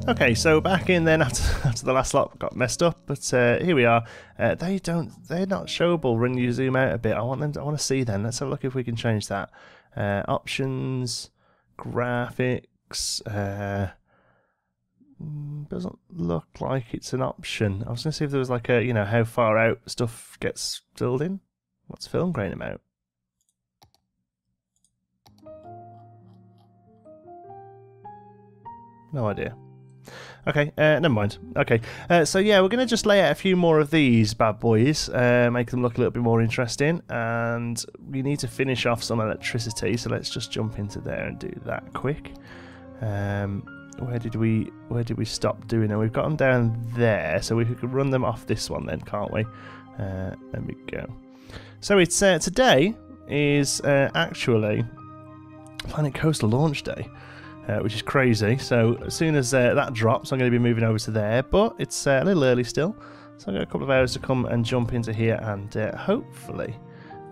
Okay, so back in then after the last lot got messed up, but here we are. They're not showable when you zoom out a bit. I want to see them. Let's have a look if we can change that. Options, graphics. Doesn't look like it's an option. I was going to see if there was like a, you know, how far out stuff gets filled in. What's film grain amount? No idea. Okay, never mind. Okay, so yeah, we're going to just lay out a few more of these bad boys, make them look a little bit more interesting, and we need to finish off some electricity, so let's just jump into there and do that quick. Where did we stop doing them? We've got them down there, so we could run them off this one then, can't we? There we go. So it's today is actually Planet Coaster launch day. Which is crazy, so as soon as that drops I'm going to be moving over to there, but it's a little early still, so I've got a couple of hours to come and jump into here and hopefully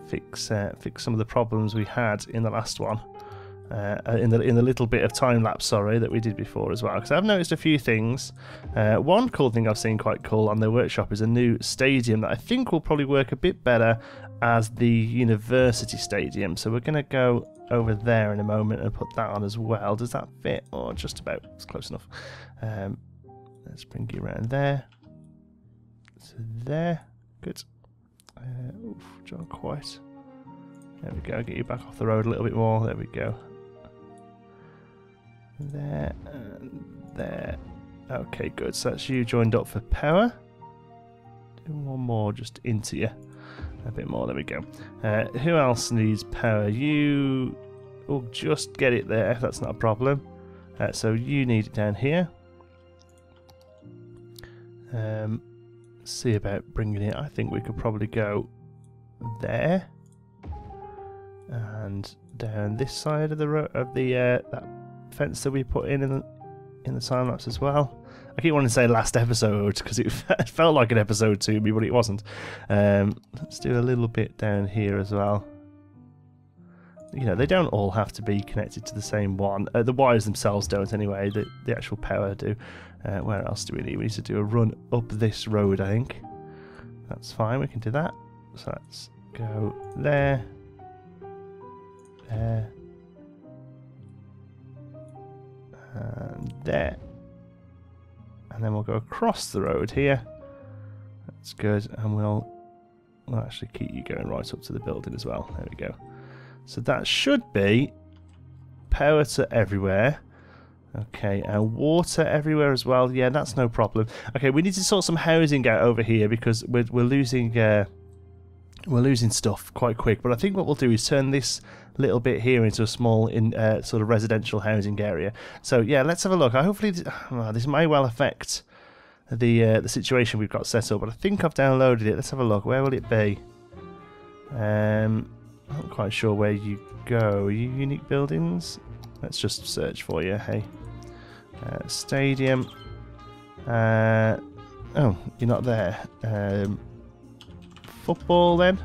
fix some of the problems we had in the last one, in the little bit of time lapse, sorry, that we did before as well, because I've noticed a few things. One cool thing I've seen quite cool on their workshop is a new stadium that I think will probably work a bit better as the university stadium, so we're going to go over there in a moment and put that on as well. Does that fit? Or just about? It's close enough. Let's bring you around there. So there. Good. Oof, John, quite. There we go. Get you back off the road a little bit more. There we go. There and there. Okay, good. So that's you joined up for power. Do one more just into you. A bit more, there we go. Who else needs power? You will just get it there, that's not a problem. So you need it down here. See about bringing it. I think we could probably go there and down this side of the that fence that we put in the time lapse as well. I keep wanting to say last episode because it felt like an episode to me, but it wasn't. Let's do a little bit down here as well. You know, they don't all have to be connected to the same one. The wires themselves don't anyway, the actual power do. Where else do we need? We need to do a run up this road, I think. That's fine, we can do that. So let's go there. There. And there. And then we'll go across the road here. That's good, and we'll actually keep you going right up to the building as well. There we go. So that should be power to everywhere. Okay, and water everywhere as well. Yeah, that's no problem. Okay, we need to sort some housing out over here because we're losing stuff quite quick. But I think what we'll do is turn this little bit here into a small sort of residential housing area. So yeah, let's have a look. Hopefully this may well affect the situation we've got set up, but I think I've downloaded it. Let's have a look. Where will it be? I'm not quite sure where you go. Unique buildings? Let's just search for you. Hey, stadium. Oh, you're not there. Football then.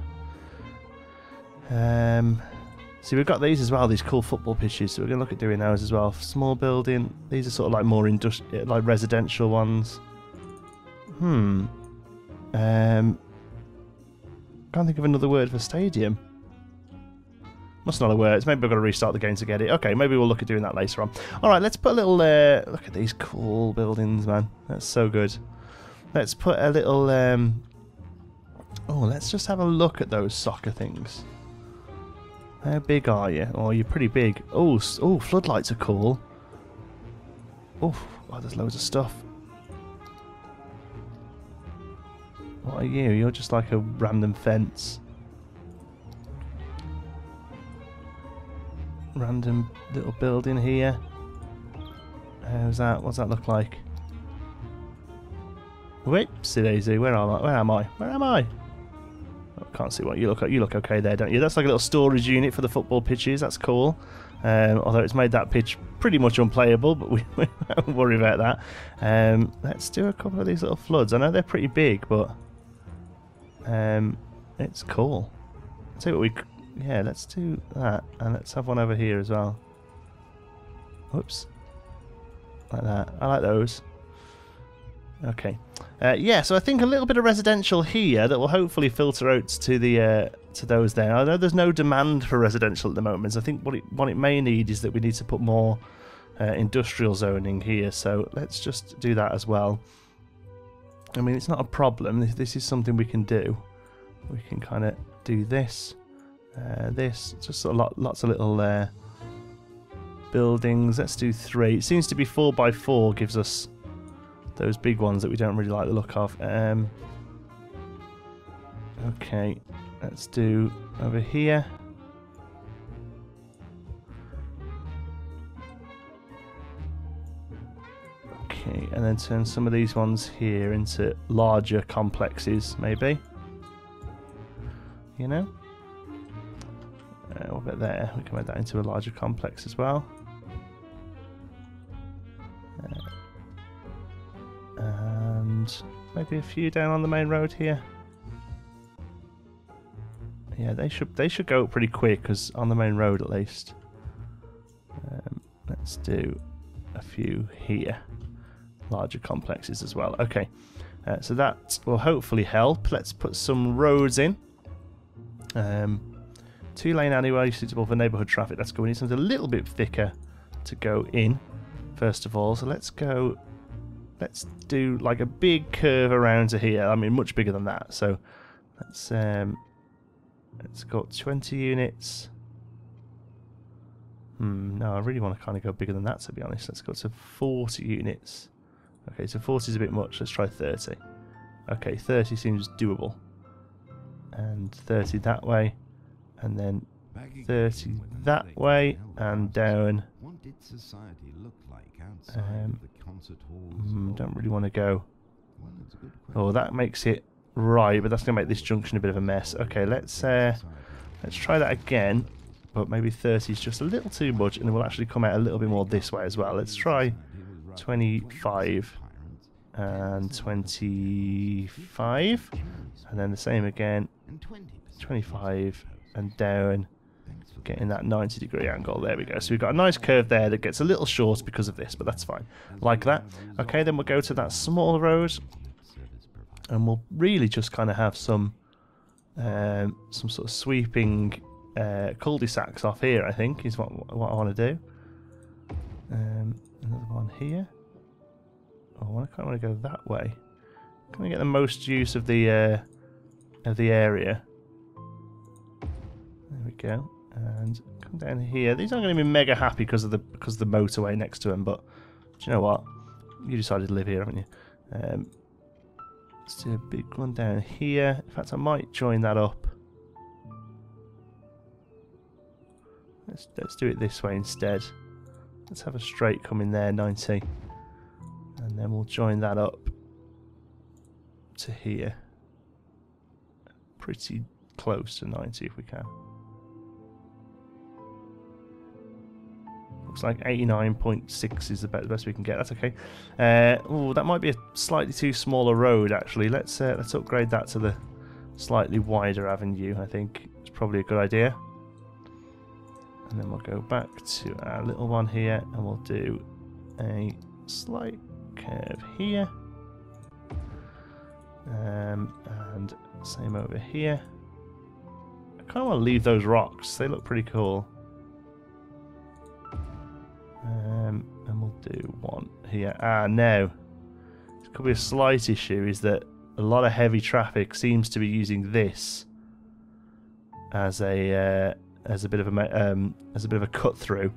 See, we've got these as well. These cool football pitches. So we're gonna look at doing those as well. Small building. These are sort of like more like residential ones. Can't think of another word for stadium. Must not have worked. Maybe I've got to restart the game to get it. Okay, maybe we'll look at doing that later on. Alright, let's put a little... look at these cool buildings, man. That's so good. Let's put a little... oh, let's just have a look at those soccer things. How big are you? Oh, you're pretty big. Oh, floodlights are cool. Oh, there's loads of stuff. What are you? You're just like a random fence. Random little building here. How's that? What's that look like? Whoopsie daisy. Where am I? Where am I? Oh, can't see what you look at. You look okay there, don't you? That's like a little storage unit for the football pitches. That's cool. Although it's made that pitch pretty much unplayable, but we won't worry about that. Let's do a couple of these little floods. I know they're pretty big, but it's cool. Let's see what we... Yeah, let's do that, and let's have one over here as well. Whoops. Like that. I like those. Okay. Yeah, so I think a little bit of residential here that will hopefully filter out to the to those there. I know there's no demand for residential at the moment, so I think what it may need is that we need to put more industrial zoning here, so let's just do that as well. I mean, it's not a problem. This is something we can do. We can kind of do this. This, just lots of little buildings. Let's do 3. It seems to be 4x4 gives us those big ones that we don't really like the look of. Okay, let's do over here. Okay, and then turn some of these ones here into larger complexes, maybe. You know? What about there? We can make that into a larger complex as well. And maybe a few down on the main road here. Yeah, they should go pretty quick, because on the main road at least. Let's do a few here. Larger complexes as well. Okay, so that will hopefully help. Let's put some roads in. 2-lane alleyway suitable for neighbourhood traffic. That's good. We need something a little bit thicker to go in, first of all. So let's do like a big curve around to here. I mean, much bigger than that. So let's go 20 units. No, I really want to kind of go bigger than that, to be honest. Let's go to 40 units. Okay, so 40 is a bit much. Let's try 30. Okay, 30 seems doable. And 30 that way. And then 30 that way and down. Don't really want to go. Oh, that makes it right, but that's going to make this junction a bit of a mess. Okay, let's try that again, but maybe 30 is just a little too much, and it will actually come out a little bit more this way as well. Let's try 25 and 25, and then the same again. 25. And down, getting that 90-degree angle. There we go. So we've got a nice curve there that gets a little short because of this, but that's fine. Like that. Okay, then we'll go to that small road, and we'll really just kind of have some sort of sweeping cul-de-sacs off here. I think is what I want to do. Another one here. Oh, I kind of want to go that way. Can I get the most use of the area? There we go. And come down here. These aren't going to be mega happy because of the motorway next to them, but do you know what? You decided to live here, haven't you? Let's do a big one down here. In fact, I might join that up. Let's do it this way instead. Let's have a straight come in there, 90. And then we'll join that up to here. Pretty close to 90 if we can. Looks like 89.6 is the best we can get. That's okay. Oh, that might be a slightly too small a road actually. Let's upgrade that to the slightly wider avenue. I think it's probably a good idea. And then we'll go back to our little one here, and we'll do a slight curve here. And same over here. I kind of want to leave those rocks. They look pretty cool. And we'll do one here. No. It could be a slight issue, is that a lot of heavy traffic seems to be using this as a bit of a cut through.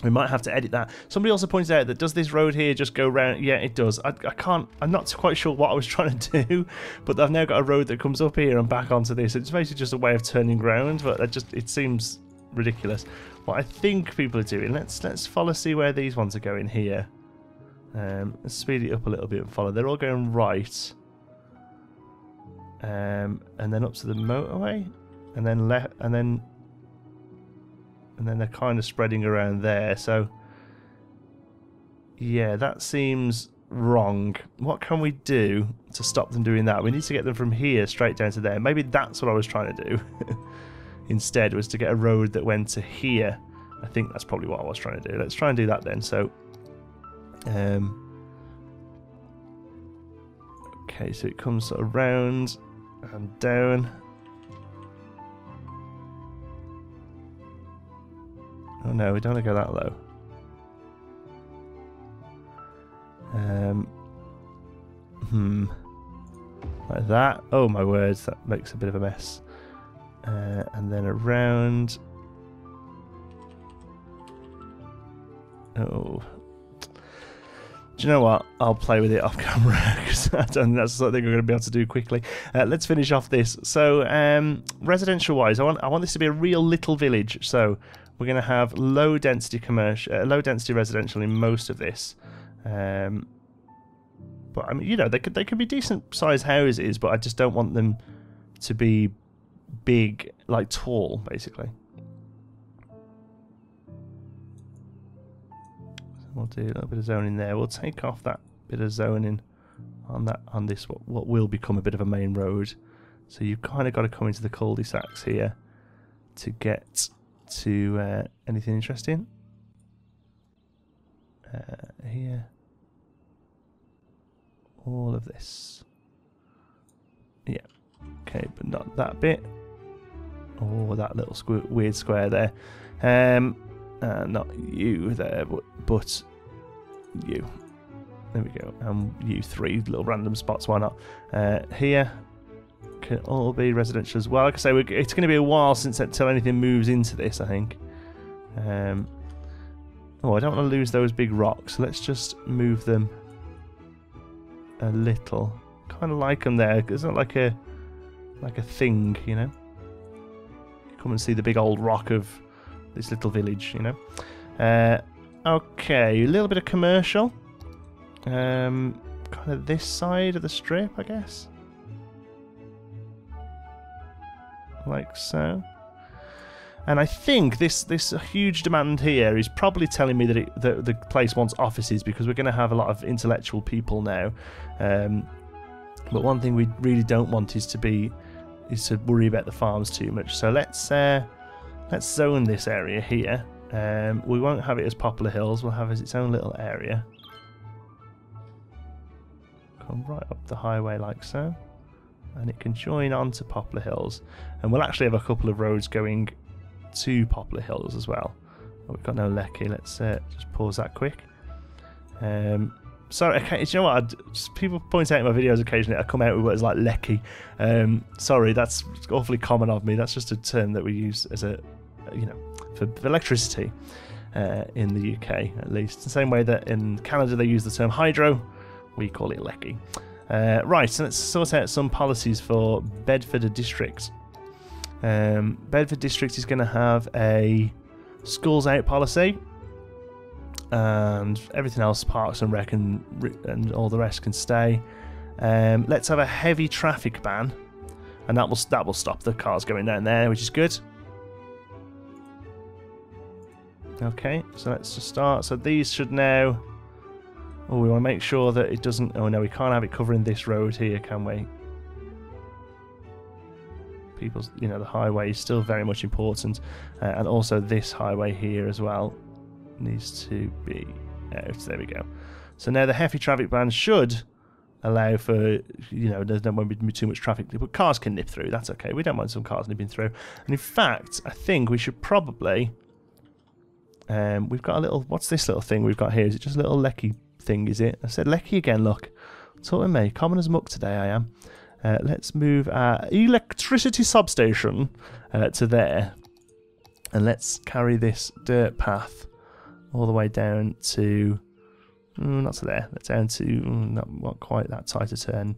We might have to edit that. Somebody also pointed out that, does this road here just go round? Yeah, it does. I'm not quite sure what I was trying to do, but I've now got a road that comes up here and back onto this. It's basically just a way of turning round, but it seems ridiculous. What I think people are doing, let's follow, see where these ones are going here. Let's speed it up a little bit and follow. They're all going right. And then up to the motorway, and then left, and then they're kind of spreading around there. So yeah, that seems wrong. What can we do to stop them doing that? We need to get them from here straight down to there. Maybe that's what I was trying to do. Instead, was to get a road that went to here. I think that's probably what I was trying to do. Let's try and do that then. So okay, so it comes sort of round and down. Oh no, we don't want to go that low. Like that. Oh my words, that makes a bit of a mess. And then around. Oh. Do you know what? I'll play with it off camera because I don't think that's something we're going to be able to do quickly. Let's finish off this. So, residential-wise, I want this to be a real little village. So, we're going to have low density residential in most of this. But I mean, you know, they could be decent sized houses, but I just don't want them to be big, like tall, basically. We'll do a little bit of zoning there. We'll take off that bit of zoning on this what will become a bit of a main road. So you've kind of got to come into the cul-de-sacs here to get to anything interesting. Here, all of this. Yeah. Okay, but not that bit. Oh, that little weird square there. Not you there, but you. There we go. You three little random spots. Why not? Here can all be residential as well. Like I say, it's going to be a while until anything moves into this, I think. Oh, I don't want to lose those big rocks. So let's just move them a little. Kind of like them there. It's not like a thing, you know. Come and see the big old rock of this little village, you know. Okay, a little bit of commercial. Kind of this side of the strip, I guess. Like so. And I think this huge demand here is probably telling me that the place wants offices, because we're going to have a lot of intellectual people now. But one thing we really don't want is to worry about the farms too much. So let's zone this area here. We won't have it as Poplar Hills. We'll have it as its own little area. Come right up the highway like so, and it can join on to Poplar Hills. And we'll actually have a couple of roads going to Poplar Hills as well. Oh, we've got no Lecky. Let's just pause that quick. Sorry, okay, you know what? People point out in my videos occasionally, I come out with words like Lecky. Sorry, that's awfully common of me. That's just a term that we use as a you know, for electricity in the UK, at least. The same way that in Canada they use the term hydro, we call it lecky. Right, so let's sort out some policies for Bedford District. Bedford District is going to have a schools out policy, and everything else, parks and rec and all the rest, can stay. Let's have a heavy traffic ban, and that will stop the cars going down there, which is good. Okay, so let's just start. So these should now... Oh, we want to make sure that it doesn't... Oh no, we can't have it covering this road here, can we? People's, you know, the highway is still very much important, and also this highway here as well needs to be out. There we go. So now the heavy traffic ban should allow for, you know, there won't be too much traffic, but cars can nip through. That's okay. We don't mind some cars nipping through. And in fact, I think we should probably... we've got a little... What's this little thing we've got here? Is it just a little lecky thing, is it? I said lecky again, look. Talking to me. Common as muck today, I am. Let's move our electricity substation to there. And let's carry this dirt path all the way down to... not to there. Let's down to... not quite that tight a turn.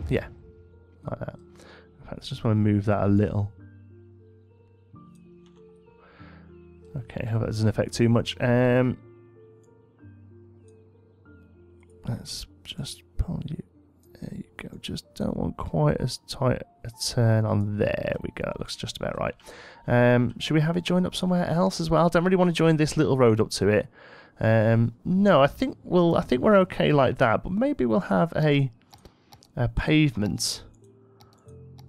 Yeah. Like that. In fact, I just want to move that a little. Okay, hope that doesn't affect too much. Let's just pull you. There you go. Just don't want quite as tight a turn on there. We go. That looks just about right. Should we have it joined up somewhere else as well? I don't really want to join this little road up to it. No, I think we're okay like that. But maybe we'll have a pavement,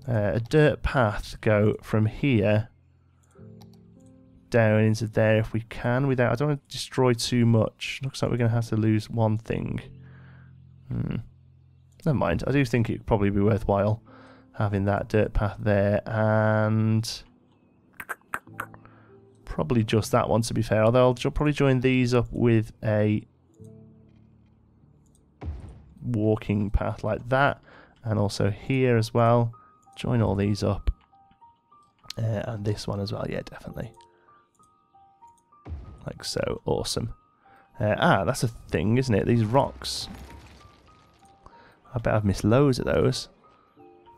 a dirt path go from here down into there if we can. Without, I don't want to destroy too much. Looks like we're going to have to lose one thing. Never mind. I do think it'd probably be worthwhile having that dirt path there, and probably just that one, to be fair. Although I'll probably join these up with a walking path like that, and also here as well. Join all these up, and this one as well. Yeah, definitely. Like so. Awesome. That's a thing, isn't it? These rocks. I bet I've missed loads of those.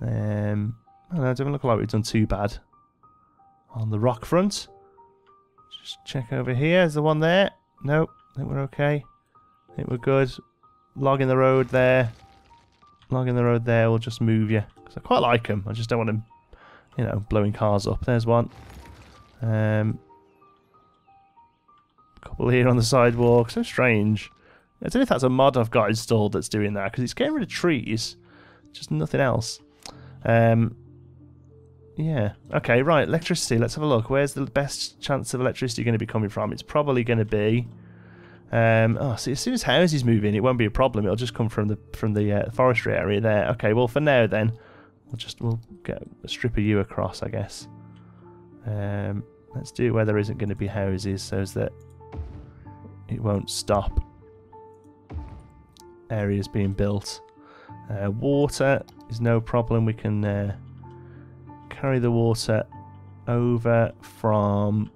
I don't know, it doesn't look like we've done too bad on the rock front. Just check over here. Is the one there? Nope. I think we're okay. I think we're good. Logging the road there. Logging the road there. We'll just move you. Because I quite like them. I just don't want them, you know, blowing cars up. There's one. Couple here on the sidewalk. So strange. I don't know if that's a mod I've got installed that's doing that, because it's getting rid of trees, just nothing else. Yeah. Okay, right, electricity. Let's have a look. Where's the best chance of electricity going to be coming from? It's probably going to be... see, as soon as houses move in, it won't be a problem. It'll just come from the forestry area there. Okay, well, for now, then, we'll get a strip of you across, I guess. Let's do it where there isn't going to be houses, so that it won't stop areas being built. Water is no problem. We can carry the water over from...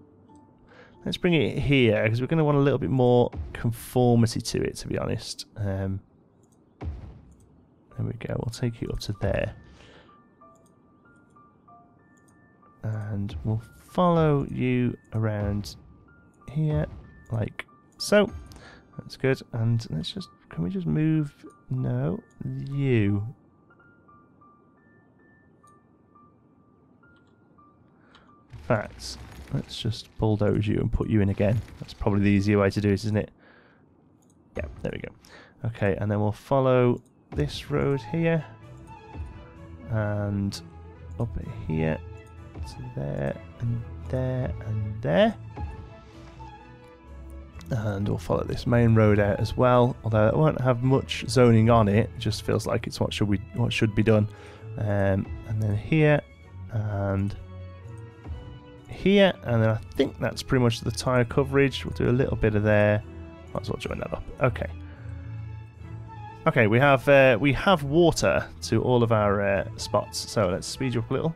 Let's bring it here, because we're going to want a little bit more conformity to it, to be honest. There we go. We'll take it up to there. And we'll follow you around here, like so. That's good. And let's just... Can we just move? No. You. In fact, let's just bulldoze you and put you in again. That's probably the easier way to do it, isn't it? Yeah, there we go. Okay, and then we'll follow this road here. And up here to there and there and there. And we'll follow this main road out as well, although it won't have much zoning on it. It just feels like it's what should be done. And then here and here, and then I think that's pretty much the tyre coverage. We'll do a little bit of there. Might as well join that up. Okay. Okay, we have water to all of our spots, so let's speed you up a little.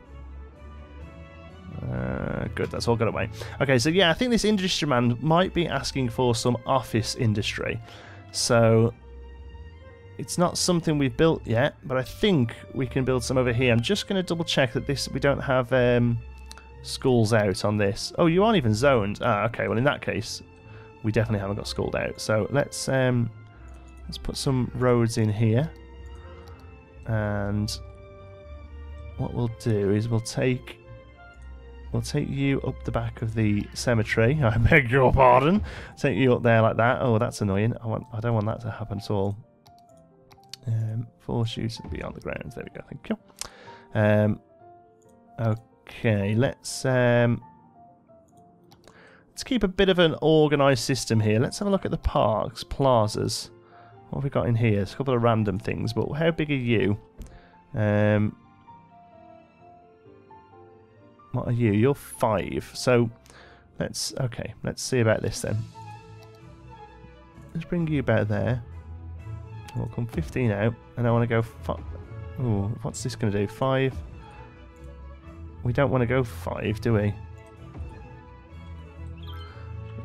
Good, that's all got away. Okay, so yeah, I think this industry man might be asking for some office industry. So it's not something we've built yet, but I think we can build some over here. I'm just going to double check that we don't have schools out on this. Oh, you aren't even zoned. Ah, okay. Well, in that case, we definitely haven't got schooled out. So let's put some roads in here, and what we'll do is we'll take you up the back of the cemetery. I beg your pardon. Take you up there like that. Oh, that's annoying. I don't want that to happen at all. 4 shooters to be on the ground. There we go. Thank you. Okay, let's keep a bit of an organised system here. Let's have a look at the parks, plazas. What have we got in here? There's a couple of random things, but how big are you? What are you? You're 5. So let's see about this then. Let's bring you about there. We'll come 15 out, and I want to go. Oh, what's this going to do? 5. We don't want to go 5, do we?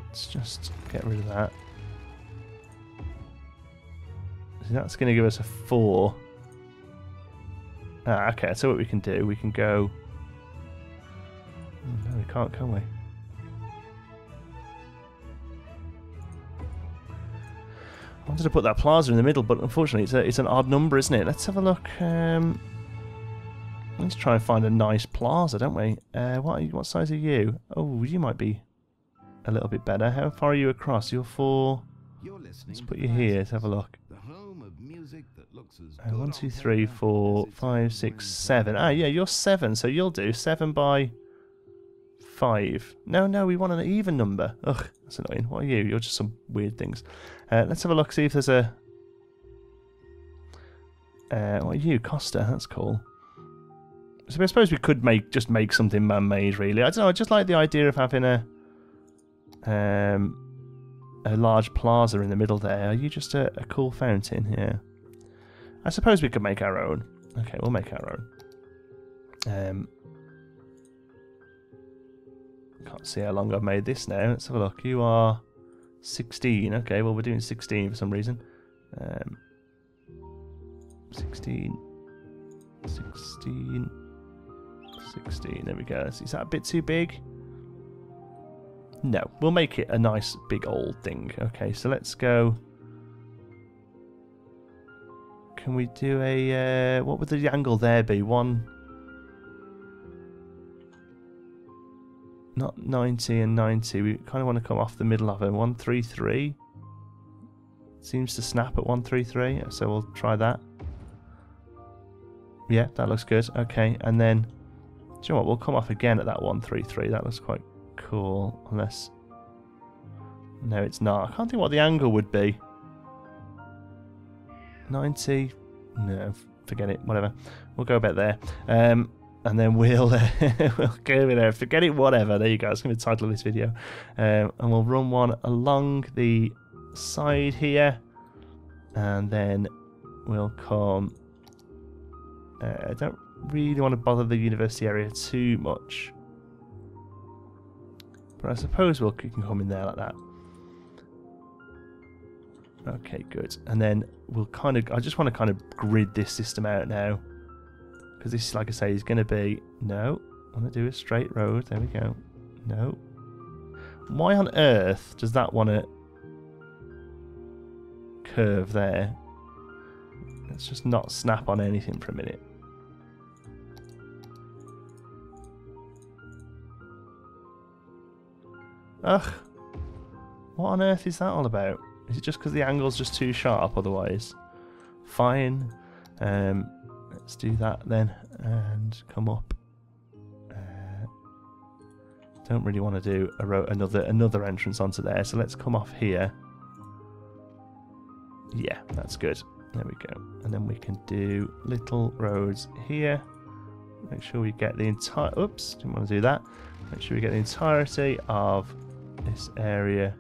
Let's just get rid of that. So that's going to give us a 4. Ah, okay. So what we can do? We can go. No, we can't, can we? I wanted to put that plaza in the middle, but unfortunately it's an odd number, isn't it? Let's have a look. Let's try and find a nice plaza, don't we? What size are you? Oh, you might be a little bit better. How far are you across? You're 4. Let's put you here. Let's have a look. 1, 2, 3, 4, 5, 6, 7. Ah, yeah, you're 7, so you'll do 7 by 5. No, we want an even number. Ugh, that's annoying. What are you? You're just some weird things. Let's have a look, see if there's a... what are you? Costa, that's cool. So I suppose we could just make something man-made, really. I don't know, I just like the idea of having a large plaza in the middle there. Are you just a cool fountain? Yeah. I suppose we could make our own. Okay, we'll make our own. Can't see how long I've made this now. Let's have a look. You are 16. Okay, well, we're doing 16 for some reason. 16. 16. 16. There we go. Is that a bit too big? No. We'll make it a nice big old thing. Okay, so let's go. Can we do a... what would the angle there be? Not 90 and 90. We kind of want to come off the middle of it. 133. Seems to snap at 133. So we'll try that. Yeah, that looks good. Okay, and then... do you know what? We'll come off again at that 133. That looks quite cool. Unless... no, it's not. I can't think what the angle would be. 90. No, forget it. Whatever. We'll go about there. And then we'll go over there. Forget it, whatever. There you go. It's going to be the title of this video. And we'll run one along the side here. And then we'll come... I don't really want to bother the university area too much. But I suppose we can come in there like that. Okay, good. And then we'll kind of... I just want to kind of grid this system out now. Because this, like I say, is going to be... no. I want to do a straight road. There we go. No. Why on earth does that want to curve there? Let's just not snap on anything for a minute. Ugh. What on earth is that all about? Is it just because the angle's just too sharp otherwise? Fine. Let's do that then and come up. Don't really want to do another entrance onto there, so let's come off here. Yeah, that's good. There we go. And then we can do little roads here. Make sure we get the entire... oops, didn't want to do that. Make sure we get the entirety of this area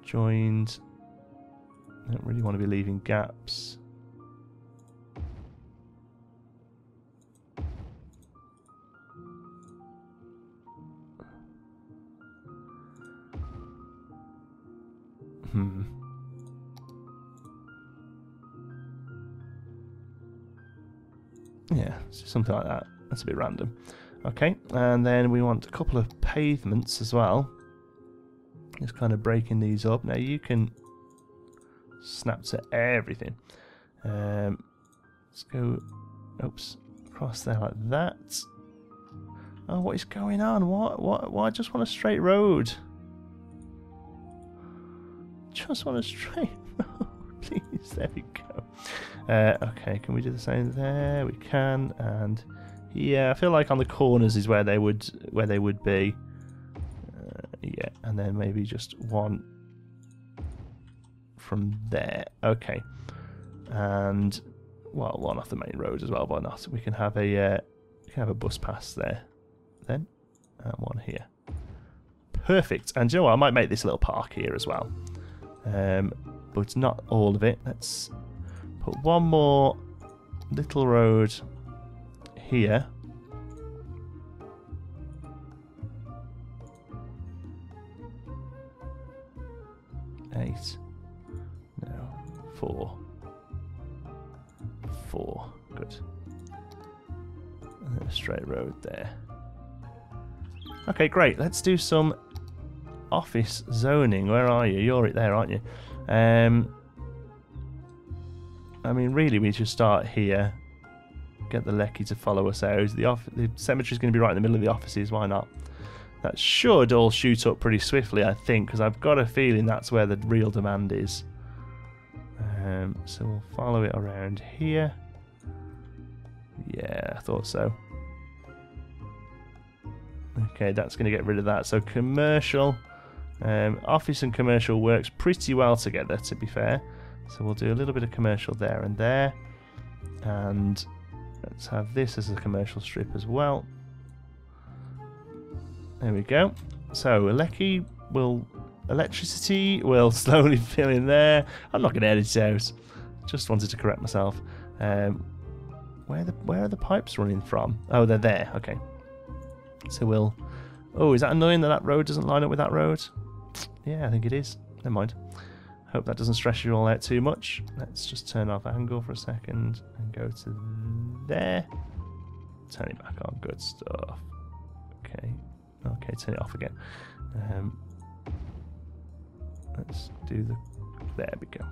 joined. I don't really want to be leaving gaps. Yeah, something like that. That's a bit random. Okay, and then we want a couple of pavements as well. Just kind of breaking these up. Now you can snap to everything. Let's go, oops, across there like that. Oh, what is going on? Why I just want a straight road? Just want a straight road, please. There we go. Okay, can we do the same there? We can, and yeah, I feel like on the corners is where they would be. Yeah, and then maybe just one from there. Okay, and well, one off the main road as well. Why not? We can have a bus pass there, then, and one here. Perfect. And you know what? I might make this little park here as well, but not all of it. Let's put one more little road here. Eight. No. 4. Good. And then a straight road there. Okay, great. Let's do some office zoning. Where are you? You're right there, aren't you? I mean, really, we should start here. Get the Lecky to follow us out. The cemetery's going to be right in the middle of the offices. Why not? That should all shoot up pretty swiftly, I think, because I've got a feeling that's where the real demand is. So we'll follow it around here. Yeah, I thought so. Okay, that's going to get rid of that. So commercial, office and commercial works pretty well together, to be fair. So we'll do a little bit of commercial there and there. And let's have this as a commercial strip as well. There we go. So electricity will slowly fill in there. I'm not going to edit it out. Just wanted to correct myself. Where are the pipes running from? Oh, they're there. Okay. So we'll... Oh, is that annoying that that road doesn't line up with that road? Yeah, I think it is. Never mind. Hope that doesn't stress you all out too much. Let's just turn off angle for a second and go to there. Turn it back on. Good stuff. Okay. Okay, turn it off again. Let's do the... There we go.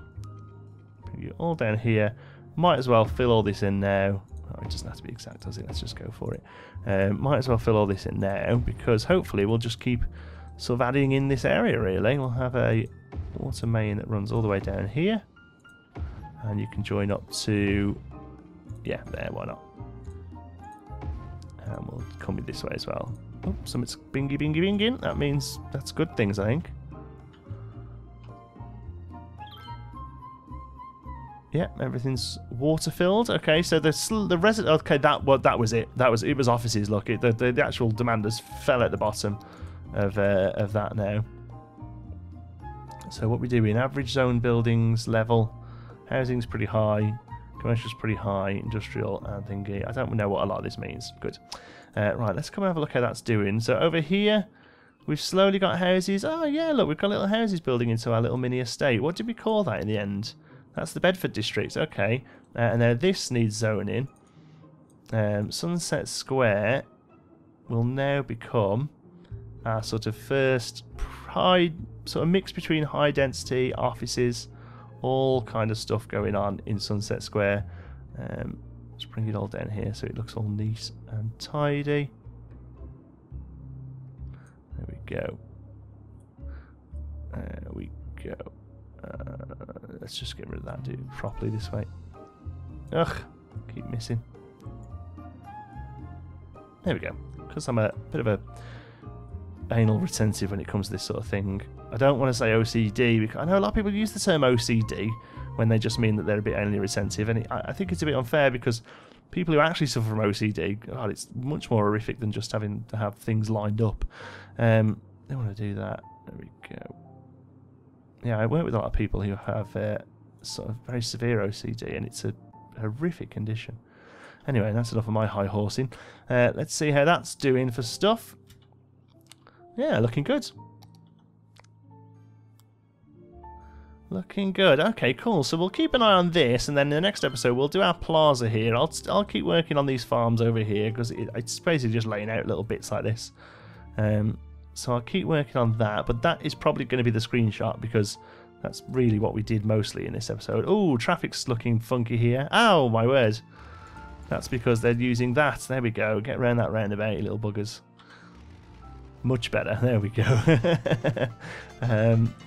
Bring you all down here. Might as well fill all this in now. Oh, it doesn't have to be exact, does it? Let's just go for it. Might as well fill all this in now, because hopefully we'll just keep sort of adding in this area, really. We'll have a water main that runs all the way down here. And you can join up to... Yeah, there, why not? And we'll come this way as well. Oh, something's bingy, bingy, binging. That means that's good things, I think. Yeah, everything's water filled. Okay, so the resident. Okay, that was it. It was offices. Look, the actual demanders fell at the bottom of that now. So what we do in average zone buildings level, housing's pretty high, commercial's pretty high, industrial and thingy. I don't know what a lot of this means. Good. Right, let's come and have a look how that's doing. So over here, we've slowly got houses. Oh yeah, look, we've got little houses building into our little mini estate. What did we call that in the end? That's the Bedford district. Okay, and now this needs zoning. Sunset Square will now become our sort of first high, sort of mix between high density offices, all kind of stuff going on in Sunset Square. Let's bring it all down here so it looks all neat and tidy. There we go. There we go. Let's just get rid of that, do it properly this way. Ugh, keep missing. There we go. Because I'm a bit of a anal retentive when it comes to this sort of thing. I don't want to say OCD, because I know a lot of people use the term OCD when they just mean that they're a bit anally retentive, and I think it's a bit unfair, because people who actually suffer from OCD, God, it's much more horrific than just having to have things lined up. They want to do that. There we go. Yeah, I work with a lot of people who have sort of very severe OCD, and it's a horrific condition. Anyway, that's enough of my high horsing. Let's see how that's doing for stuff. Yeah, looking good. Looking good. Okay, cool. So we'll keep an eye on this, and then in the next episode we'll do our plaza here. I'll keep working on these farms over here because it's basically just laying out little bits like this. So I'll keep working on that, but that is probably going to be the screenshot because that's really what we did mostly in this episode. Oh, traffic's looking funky here. Ow, my word. That's because they're using that. There we go. Get around that roundabout, you little buggers. Much better. There we go.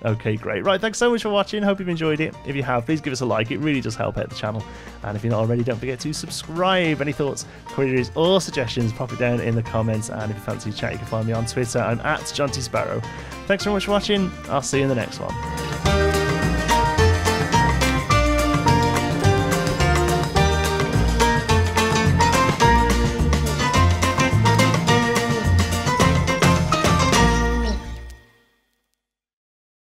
Okay, great. Right, thanks so much for watching. Hope you've enjoyed it. If you have, please give us a like. It really does help out the channel. And if you're not already, don't forget to subscribe. Any thoughts, queries, or suggestions, pop it down in the comments. And if you fancy a chat, you can find me on Twitter. I'm at John T. Sparrow. Thanks very much for watching. I'll see you in the next one.